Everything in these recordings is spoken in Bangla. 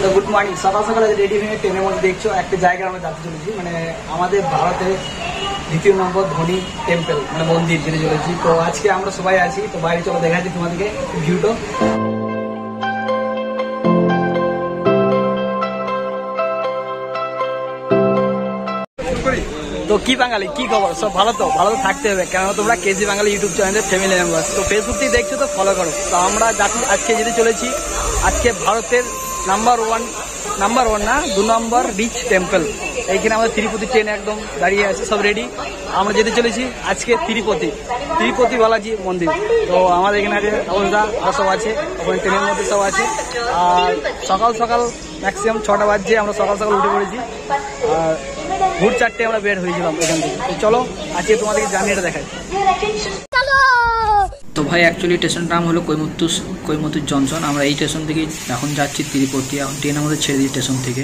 তো গুড মর্নিং, সকাল সকালে রেডি হয়ে ট্রেনের মধ্যে দেখছো একটা জায়গায় আমরা যেতে চলেছি, মানে আমাদের ভারতের দ্বিতীয় নম্বর ধনী টেম্পল মানে মন্দির যেতে চলেছি। তো আজকে আমরা সবাই আছি, তো বাইরে চলো দেখা যাচ্ছে তোমাদেরকে ভিউটা। তো কি বাঙালি, কি খবর? সব ভালো তো? ভালো তো থাকতে হবে, কেননা তোমরা কেজি বাঙালি ইউটিউব চ্যানেলের ফ্যামিলি মেম্বার। তো ফেসবুক থেকে দেখছো তো ফলো করো। তো আমরা আজকে যেতে চলেছি আজকে ভারতের নাম্বার ওয়ান না 2 নম্বর রিচ টেম্পল। এইখানে আমাদের তিরুপতি ট্রেন একদম দাঁড়িয়ে আছে, সব রেডি। আমরা যেতে চলেছি আজকে তিরুপতি বালাজি মন্দির। তো আমাদের এখানে আছে অবস্থা আর সব আছে, ওখানে ট্রেনের মধ্যে সব আছে। আর সকাল সকাল ম্যাক্সিমাম 6টা বাজছে, আমরা সকাল সকাল উঠে পড়েছি। আর ভোর 4টে আমরা বের হয়েছিলাম এখান থেকে। তো চলো আজকে তোমাদেরকে জার্নিটা দেখাই। তো ভাই অ্যাকচুয়ালি স্টেশনটার নাম হলো কৈমতুর জংশন। আমরা এই স্টেশন থেকে এখন যাচ্ছি তিরুপতি। এখন ট্রেন আমাদের ছেড়ে দিই স্টেশন থেকে।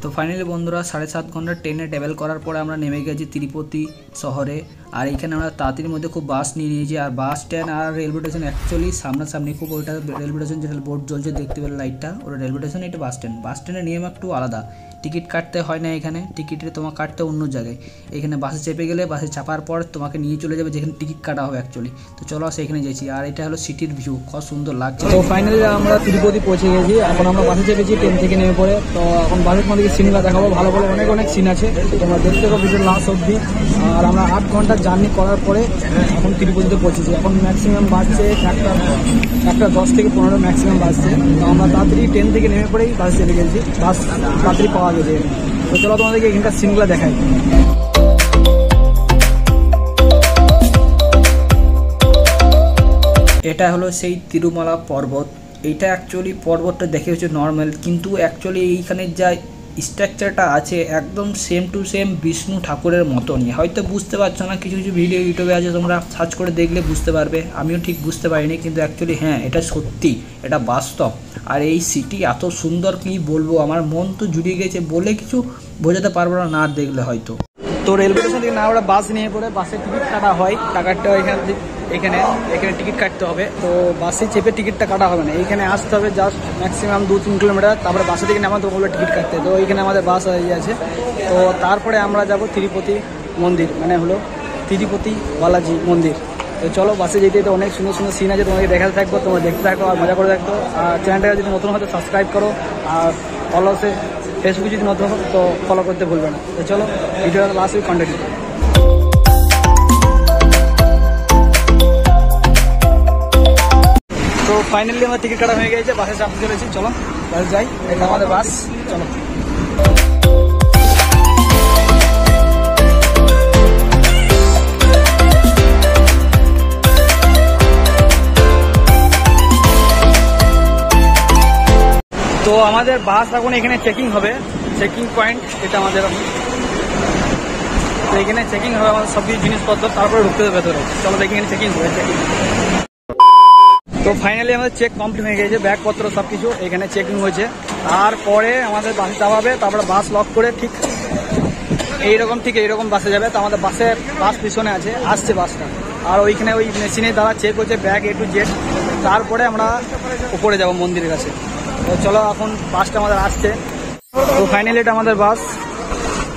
তো ফাইনালি বন্ধুরা 7.5 ঘন্টা ট্রেনে ট্রাভেল করার পরে আমরা নেমে গেছি তিরুপতি শহরে। আর এইখানে আমরা তাড়াতাড়ির মধ্যে খুব বাস নিয়ে নিয়েছি। আর বাস স্ট্যান্ড আর রেলওয়ে স্টেশন অ্যাকচুয়ালি সামনাসামনি, খুব ওইটা রেলওয়ে স্টেশন যেটা বোর্ড জ্বলছে দেখতে পেলে লাইটটা, ওটা রেলওয়ে স্টেশন, এটা বাস স্ট্যান্ডের নিয়ম একটু আলাদা। টিকিট কাটতে হয় না এখানে, টিকিটে তোমার কাটতে অন্য জায়গায়। এখানে বাসে চেপে গেলে বাসে চাপার পর তোমাকে নিয়ে চলে যাবে যেখানে টিকিট কাটা হবে অ্যাকচুয়ালি। তো চলো সেখানে যাচ্ছি। আর এটা হলো সিটির ভিউ, খুব সুন্দর লাগছে। তো ফাইনালি আমরা তিরুপতি পৌঁছে গেছি। এখন আমরা বাসে চেপেছি ট্রেন থেকে নেমে পড়ে। তো এখন বাসের মধ্যে সিনগুলো দেখাবো, ভালো ভালো অনেক সিন আছে, তোমরা দেখতে পাবো ভিডিও লাস্ট অব্দি। আর আমরা 8 ঘন্টা জার্নি করার পরে এখন তিরুপতিতে পৌঁছেছি। এখন ম্যাক্সিমাম বাসছে 1:10 থেকে 15 ম্যাক্সিমাম বাসছে। তো আমরা তাড়াতাড়ি ট্রেন থেকে নেমে পড়েই বাসে চেপে গেছি, বাস তাড়াতাড়ি পাওয়া গেছে। তো চলো তোমাদেরকে এখানকার সিনগুলো দেখাই। এটা হলো সেই তিরুমালা পর্বত। এইটা অ্যাকচুয়ালি পর্বতটা দেখে হচ্ছে নর্মাল, কিন্তু অ্যাকচুয়ালি এইখানে যা স্ট্রাকচারটা আছে একদম সেম টু সেম বিষ্ণু ঠাকুরের মতনই। হয়তো বুঝতে পারছো না, কিছু কিছু ভিডিও ইউটিউবে আছে, তোমরা সার্চ করে দেখলে বুঝতে পারবে। আমিও ঠিক বুঝতে পারিনি, কিন্তু অ্যাকচুয়ালি হ্যাঁ এটা সত্যি, এটা বাস্তব। আর এই সিটি এত সুন্দর, কি বলবো, আমার মন তো জুড়িয়ে গেছে, বলে কিছু বোঝাতে পারবো না, না দেখলে হয়তো। তো রেলওয়ে স্টেশন থেকে না আমরা বাস নিয়ে পড়ে বাসে টিকিট কাটা হয়, টাকাটা এখানে টিকিট কাটতে হবে। তো বাসে চেপে টিকিটটা কাটা হবে না, এইখানে আসতে হবে জাস্ট ম্যাক্সিমাম 2-3 কিলোমিটার, তারপরে বাসে থেকে নামাতে হবে টিকিট কাটতে। তো এইখানে আমাদের বাস হয়ে আছে। তো তারপরে আমরা যাব তিরুপতি মন্দির, মানে হলো তিরুপতি বালাজি মন্দির। তো চলো বাসে যেতে যেতে অনেক সুন্দর সুন্দর সিন আছে, তোমাকে দেখাতে থাকবো, তোমরা দেখতে থাকো আর মজা করে থাকতো। আর চ্যানেলটাকে যদি নতুন হয়তো সাবস্ক্রাইব করো, আর ফলোসে ফেসবুকে যদি নতুন হোক তো ফলো করতে ভুলবে না। তো চলো ভিডিওটা লাস্ট উইক কন্টিনিউ। তো ফাইনালি আমার টিকিট কাটা হয়ে গেছে, বাসে চাপতে চলেছি। চলো বাসে যাই, এটা আমাদের বাস। চলো তো আমাদের বাস এখন এখানে চেকিং হবে, চেকিং পয়েন্ট এটা আমাদের। তো এখানে চেকিং হবে আমাদের সব কিছু জিনিসপত্র, তারপরে ঢুকতে হবে ভেতরে। চলো দেখি এখানে চেকিং হবে। তো ফাইনালি আমাদের চেক কমপ্লিট হয়ে গেছে, ব্যাগপত্র সব কিছু এখানে চেকিং হয়েছে। তারপরে আমাদের বাসে চাপাবে, তারপরে বাস লক করে ঠিক এইরকম বাসে যাবে। তো আমাদের বাস পিছনে আসছে বাসটা। আর ওইখানে ওই মেশিনের দ্বারা চেক হচ্ছে ব্যাগ A to Z। তারপরে আমরা উপরে যাব মন্দিরের কাছে। তো চলো এখন বাসটা আমাদের আসছে। তো ফাইনালি এটা আমাদের বাস,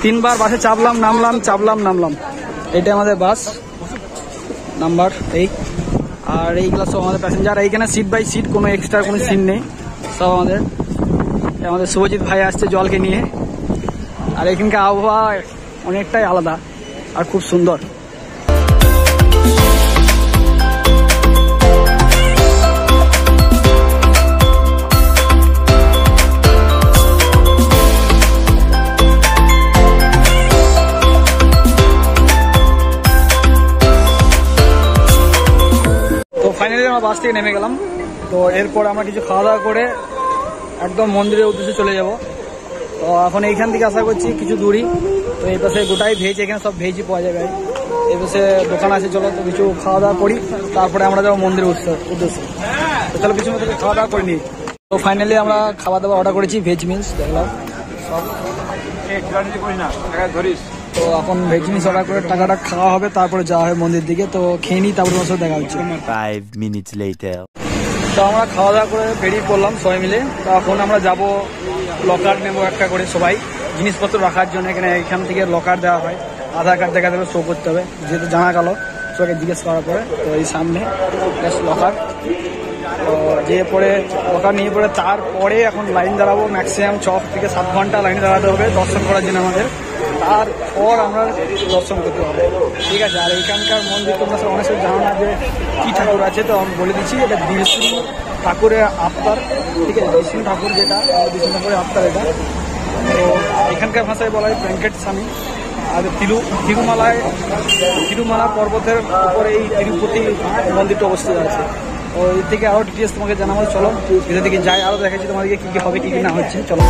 3বার বাসে চাপলাম নামলাম। এটা আমাদের বাস নাম্বার 8। আর এইগুলো সব আমাদের প্যাসেঞ্জার। এইখানে সিট বাই সিট, কোনো এক্সট্রা কোনো সিট নেই, সব আমাদের শুভজিৎ ভাই আসছে জলকে নিয়ে। আর এখানকার আবহাওয়া অনেকটাই আলাদা আর খুব সুন্দর। ফাইনালি আমরা বাস থেকে নেমে গেলাম। তো এরপর আমরা কিছু খাওয়া দাওয়া করে একদম মন্দিরের উদ্দেশ্যে চলে যাব। তো তো এখন এইখান থেকে আশা করছি কিছু দূরই, তো এই পাশে গোটাই ভেজ, এখানে সব ভেজই পাওয়া যাবে। এই পাশে দোকান আছে, চলো তো কিছু খাওয়া দাওয়া করি, তারপরে আমরা যাবো মন্দিরের উদ্দেশ্যে। তো চলো কিছু মতো খাওয়া দাওয়া করে নিই। তো ফাইনালি আমরা খাওয়া দাওয়া অর্ডার করেছি, ভেজ মিলস দেখলাম সব। তো এখন ভেজ মিলস অর্ডার করে টাকাটা খাওয়া হবে, তারপরে যাওয়া হবে মন্দির দিকে। তো খেয়ে নিই, তারপরে তোমার সাথে দেখা হচ্ছে। 5 minutes later. তো আমরা খাওয়া দাওয়া করে বেরিয়ে পড়লাম সবাই মিলে। তো এখন আমরা যাব লকার নেবো একটা করে সবাই, জিনিসপত্র রাখার জন্য। এখান থেকে লকার দেওয়া হয়, আধার কার্ড দেখা দেবে, শো করতে হবে, যেহেতু জানা গেল সবাইকে জিজ্ঞেস করার পরে। তো এই সামনে লকার, তো যেয়ে পরে লকার নিয়ে পরে তারপরে এখন লাইন দাঁড়াবো। ম্যাক্সিমাম 6 থেকে 7 ঘন্টা লাইনে দাঁড়াতে হবে দর্শন করার জন্য আমাদের, তারপর আমরা দর্শন করতে হবে, ঠিক আছে। আর এইখানকার মন্দির তোমরা সব অনেক জানো না যে কী ঠাকুর আছে, তো আমি বলে দিচ্ছি, এটা বিষ্ণু ঠাকুরের আবতার, ঠিক আছে। বিষ্ণু ঠাকুর যেটা, বিষ্ণু ঠাকুরের আবতার এটা। তো এখানকার ভাষায় বলা হয় ভেঙ্কট স্বামী। আর তিরুমালা পর্বতের উপরে এই তিরুপতি মন্দিরটা অবস্থিত আছে। তো এর থেকে আরও ডিটেলস তোমাকে জানাবো, চলো ভিতর দিকে যাই, আরও দেখাচ্ছি তোমাদেরকে কী কী হবে, কী কী না হচ্ছে, চলো।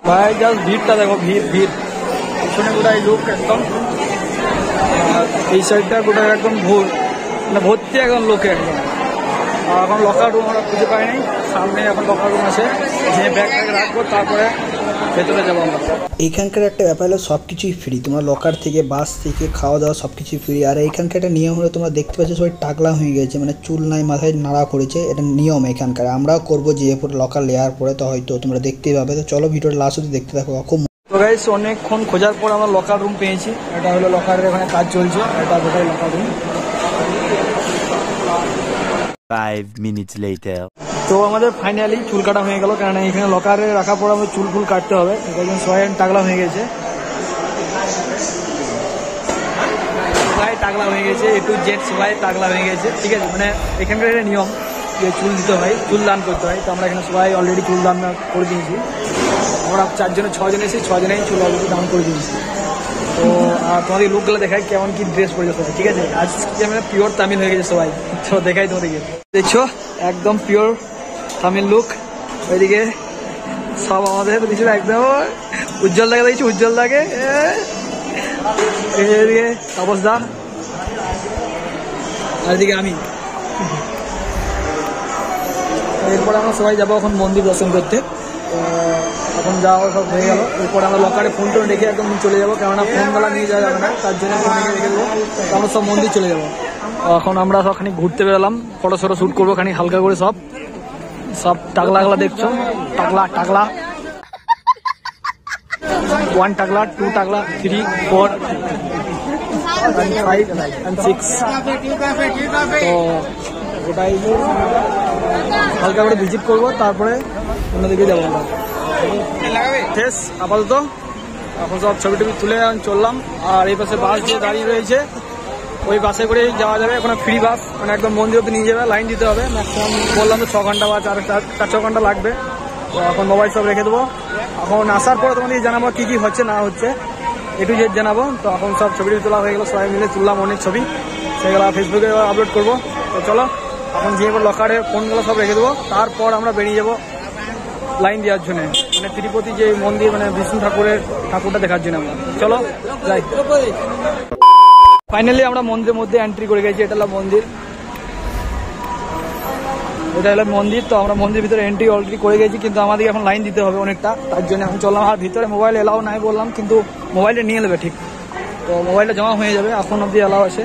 ভাই জাস্ট ভিড়টা দেখো, ভিড় পিছনে গোটাই লোক একদম, এই সাইডটা গোটাই একদম ভর্তি একদম লোকে একদম। এখন লকার রুম আমরা খুঁজে পাই নাই, সামনে এখন লকার রুম আছে, যে ব্যাগ রাখবো, তারপরে ভেতরে যাবো আমরা। এইখানকার একটা ব্যাপার হলো সব কিছুই ফ্রি, তোমরা লকার থেকে, বাস থেকে, খাওয়া দাওয়া সব কিছুই ফ্রি। আর এইখানকার একটা নিয়ম হলো, তোমরা দেখতে পাচ্ছ সবাই টাকলা হয়ে গেছে, মানে চুল নাই, মাথায় নাড়া করেছে, এটা নিয়ম এখানকার। আমরাও করবো যে পরে লকার লেয়ার পরে, তো হয়তো তোমরা দেখতেই পাবে। তো চলো ভিডিওটা লাস্ট অবধি দেখতে থাকো। খুব তো গাইস অনেকক্ষণ খোঁজার পর আমরা লকার রুম পেয়েছি। এটা হলো লকারের ওখানে কাজ চলছে, এটা গোটাই লকার রুম। 5 minutes later. তো আমাদের ফাইনালি চুল কাটা হয়ে গেল, কারণ এখানে লকারে রাখার পর আমাদের চুল ফুল কাটতে হবে। দেখুন সবাই টাকলা হয়ে গেছে, সবাই টাকলা হয়ে গেছে, A to Z সবাই টাকলা হয়ে গেছে, ঠিক আছে। মানে এখানকার একটা নিয়ম যে চুল দিতে হয়, চুল দান করতে হয়। তো আমরা এখানে সবাই অলরেডি চুল দান করে দিয়েছি। আমরা 4 জনে 6 জন এসে 6 জনেই চুল অলরেডি দান করে দিয়েছি। তো তোমাদের লোকগুলো দেখায় কেমন কি ড্রেস পরেছে সবাই, ঠিক আছে। আজকে আমরা পিওর তামিল হয়ে গেছে সবাই, তো দেখাই তোমাদেরকে। দেখছো একদম পিওর তামিল লুক। ওইদিকে সব আমাদের পিছনে একদম উজ্জ্বল দাকে দেখছি, উজ্জ্বল দাকে, এদিকে তাপসদা, আর এদিকে আমি। এরপরে আমরা সবাই যাবো এখন মন্দির দর্শন করতে। এখন যাওয়া সব হয়ে গেল, এরপরে আমরা লকারে ফোন টোন রেখে একদম চলে যাবো, কেননা ফোনগুলা নিয়ে যাওয়া যাবে না, তার জন্য ফোন রেখে দেবো। তো আমরা সব মন্দির চলে যাবো। এখন আমরা সব খানিক ঘুরতে বেরোলাম, ফটো শটো শ্যুট করবো খানিক হালকা করে। সব টাকলা দেখছো, টাকলা 1 টাকলা, 2 টাকলা, 3, 4, 5 and 6। তো ওটাই হালকা করে ভিজিট করবো, তারপরে অন্যদিকে যাবো আমরা। শেষ আপাতত, এখন সব ছবি টবি তুলে চললাম। আর এই পাশে বাস যে দাঁড়িয়ে রয়েছে, ওই বাসে করে যাওয়া যাবে। এখন ফ্রি বাস, মানে একদম মন্দির অব্দি নিয়ে যাবে, লাইন দিতে হবে। ম্যাক্সিমাম বললাম তো 6 ঘন্টা বা 4-6 ঘন্টা লাগবে। তো এখন মোবাইল সব রেখে দেবো। এখন আসার পরে তোমাদের জানাবো কী কী হচ্ছে না হচ্ছে, A to Z জানাবো। তো এখন সব ছবি তোলা হয়ে গেলো, সবাই মিলে তুললাম অনেক ছবি, সেগুলো ফেসবুকে আপলোড করবো। তো চলো এখন যেয়ে লকারে ফোনগুলো সব রেখে দেবো, তারপর আমরা বেরিয়ে যাবো লাইন দেওয়ার জন্য, মানে তিরুপতি যে মন্দির, মানে বিষ্ণু ঠাকুরটা দেখার জন্য আমরা। চলো যাই। ফাইনালি আমরা মন্দিরের মধ্যে এন্ট্রি করে গেছি। এটা হলো মন্দির, এটা হলো মন্দির। তো আমরা মন্দিরের ভিতরে এন্ট্রি অলরেডি করে গেছি, কিন্তু আমাদেরকে এখন লাইন দিতে হবে অনেকটা, তার জন্য এখন চললাম। আর ভিতরে মোবাইল এলাও নাই বললাম, কিন্তু মোবাইলটা নিয়ে নেবে ঠিক, তো মোবাইলটা জমা হয়ে যাবে, এখন অব্দি এলাও আছে।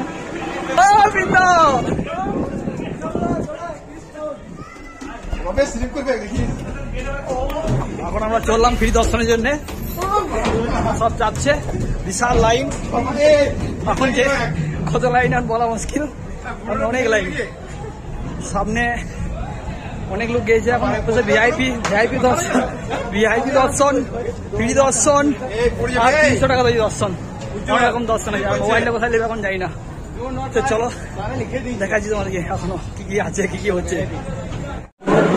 এখন আমরা চললাম ফ্রি দর্শনের জন্য, সব যাচ্ছে, বিশাল লাইন। এখন যে কত লাইন আর বলা মুশকিল, অনেক লাইন, সামনে অনেক লোক গেছে। এখন ভিআইপি দর্শন, ফ্রি দর্শন, আর 300 টাকা দিয়ে দর্শন, এরকম দর্শন আছে। আর মোবাইলটা কোথায় নেবে এখন যাই না। তো চলো দেখাচ্ছি তোমাদেরকে এখনো কি কি আছে, কি কি হচ্ছে।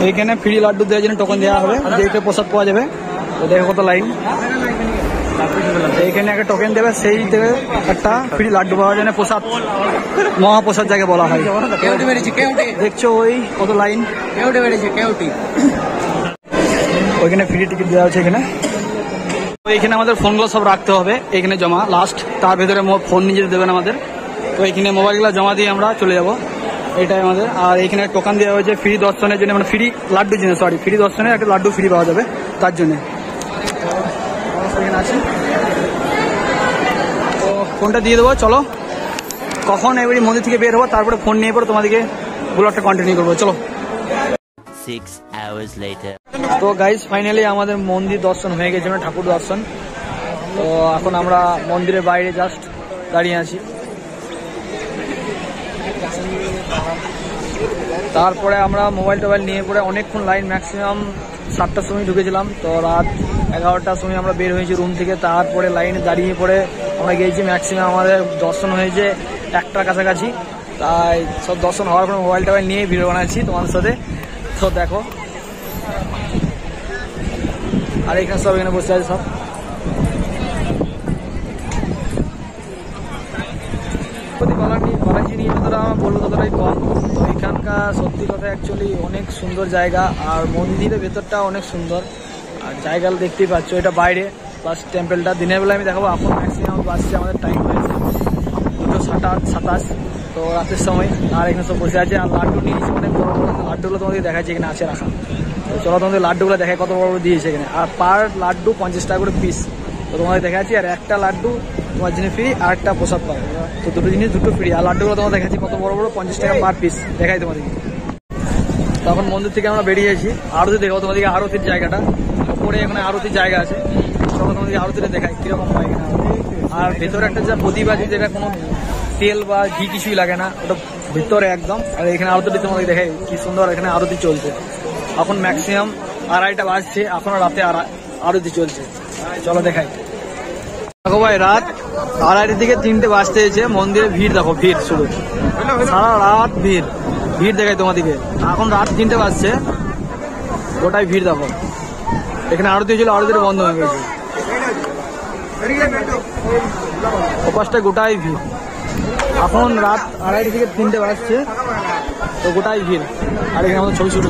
এইখানে ফ্রি লাড্ডু দেওয়ার জন্য টোকন দেওয়া হবে, যেটা প্রসাদ পাওয়া যাবে। তো দেখো কত লাইন। এইখানে একটা টোকেন দেবে, সেই দেবে একটা ফ্রি লাড্ডু পাওয়া যায়, প্রসাদ, মহাপ্রসাদ যাকে বলা হয়। দেখছো ওই কত লাইন, ওইখানে ফ্রি টিকিট দেওয়া হচ্ছে এখানে। তো এখানে আমাদের ফোনগুলো সব রাখতে হবে এখানে জমা, লাস্ট তার ভেতরে ফোন নিয়ে যেতে দেবেন আমাদের। তো এখানে মোবাইলগুলো জমা দিয়ে আমরা চলে যাব, এটাই আমাদের। আর এখানে টোকান দেওয়া হয়েছে ফ্রি দর্শনের জন্য, মানে ফ্রি লাড্ডুর জন্য, সরি ফ্রি দর্শনের একটা লাড্ডু ফ্রি পাওয়া যাবে তার জন্য। এখানে আছি, তো ফোনটা দিয়ে দেবো। চলো কখন এবারে মন্দির থেকে বের হবো, তারপরে ফোন নিয়ে পরে তোমাদেরকে ব্লগটা কন্টিনিউ করবো। চলো। 6 hours later. তো গাইজ ফাইনালি আমাদের মন্দির দর্শন হয়ে গেছে, মানে ঠাকুর দর্শন। তো এখন আমরা মন্দিরের বাইরে জাস্ট দাঁড়িয়ে আছি। তারপরে আমরা মোবাইল টোবাইল নিয়ে পরে অনেকক্ষণ লাইন, ম্যাক্সিমাম 7টার সময় ঢুকেছিলাম, তো রাত 11টার সময় আমরা বের হয়েছি রুম থেকে। তারপরে লাইনে দাঁড়িয়ে পরে আমরা গিয়েছি, ম্যাক্সিমাম আমাদের দর্শন হয়েছে 1টার কাছাকাছি। তাই সব দর্শন হওয়ার পরে মোবাইল টোবাইল নিয়ে ভিডিও বানাচ্ছি তোমাদের সাথে। তো দেখো, আর এখানে সব এখানে বসে আছে সব। বালাজি নিয়ে যতটা আমার বলবো ততটাই কম। তো এখানকার সত্যি কথা অ্যাকচুয়ালি অনেক সুন্দর জায়গা, আর মন্দিরের ভেতরটা অনেক সুন্দর। আর জায়গা দেখতেই পাচ্ছ, এটা বাইরে প্লাস টেম্পেলটা। দিনের বেলা আমি দেখাবো, এখন ম্যাক্সিমাম বাসছে, আমাদের টাইম হয়েছে 2:27। তো রাতের সময়। আর এখানে সব বসে আছে, আর লাড্ডু নিয়েছি অনেক বড় বড় লাড্ডুগুলো তোমাদের দেখাচ্ছি এখানে আছে রাখা। তো চলো তোমাদের লাড্ডুগুলো দেখায় কত বড় বড় দিয়েছে এখানে। আর পার লাড্ডু 50 টাকা করে পিস। তো তোমাদের দেখাচ্ছি, আর একটা লাড্ডু তোমার জন্য ফ্রি, আর একটা প্রসাদ পাবে। তো দুটো জিনিস দুটো ফ্রি। আর লাড্ডুগুলো তোমার দেখাচ্ছি কত বড় বড়, 50 টাকা পার পিস দেখাই তোমাদেরকে। তখন মন্দির থেকে আমরা বেরিয়েছি, আরতি দেখাবো তোমাদেরকে, আরতির জায়গাটা উপরে এখানে আরতির জায়গা আছে। তখন তোমাদেরকে আরতিটা দেখাই কিরকম হয় এখানে। আর ভেতরে একটা যা প্রদীপ আছে, যেটা কোনো তেল বা ঘি কিছুই লাগে না, ওটা ভিতরে একদম। আর এখানে আরতিটি তোমাদের দেখাই কি সুন্দর এখানে আরতি চলছে। এখন ম্যাক্সিমাম 2:30টা বাজছে, এখনো রাতে আরতি চলছে। চলো দেখাই। দেখো ভাই, রাত 2:30 থেকে 3টে বাজতে হয়েছে, মন্দিরে ভিড় দেখো, ভিড় শুরু, সারা রাত ভিড় দেখাই তোমাদেরকে। এখন রাত 3টে বাজছে, গোটাই ভিড় দেখো। এখানে আরতি হয়েছিল, আরতিটা বন্ধ হয়ে গেছে। ওপাশটা গোটাই ভিড়। এখন রাত 2:30 থেকে 3টে বাজছে, তো গোটাই ভিড়। আর এখানে আমাদের ছবি শুরু।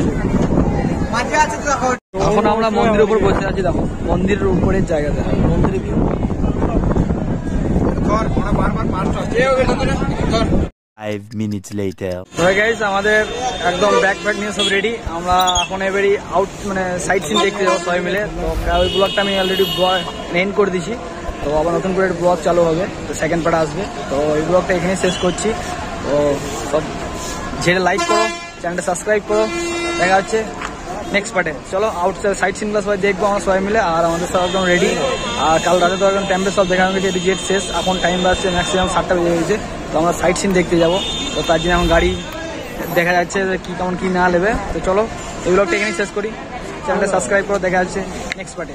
এখন আমরা মন্দিরের উপর বসে আছি, দেখো মন্দিরের উপরের জায়গাতে মন্দিরের ভিউ। 5 minutes later. গাইস আমাদের একদম ব্যাগ নিয়ে সব রেডি। আমরা এখন এবারে আউট, মানে সাইট সিন দেখতে যাবো সবাই মিলে। তো ওই ব্লগটা আমি অলরেডি মেইন করে দিছি, তো আবার নতুন করে ব্লগ চালু হবে, তো সেকেন্ড পার্ট আসবে। তো এই ব্লগটা এখানেই শেষ করছি। তো সব ঝেড়ে লাইক করো, চ্যানেলটা সাবস্ক্রাইব করো। দেখা হচ্ছে নেক্সট পার্টে। চলো আউট সাইট সিনগুলো সবাই দেখবো আমরা সবাই মিলে। আর আমাদের সব একদম রেডি। আর কাল রাতে তো একদম টেম্পে সব দেখানো গেছে, এটি জেট শেষ। এখন টাইম বাজছে ম্যাক্সিমাম 7টা বেজে গেছে। তো আমরা সাইট সিন দেখতে যাবো, তো তার জন্য এখন গাড়ি দেখা যাচ্ছে কি কেমন কি না নেবে। তো চলো এই ব্লগটা এখানেই শেষ করি, চ্যানেলটা সাবস্ক্রাইব করো। দেখা যাচ্ছে নেক্সট পার্টে।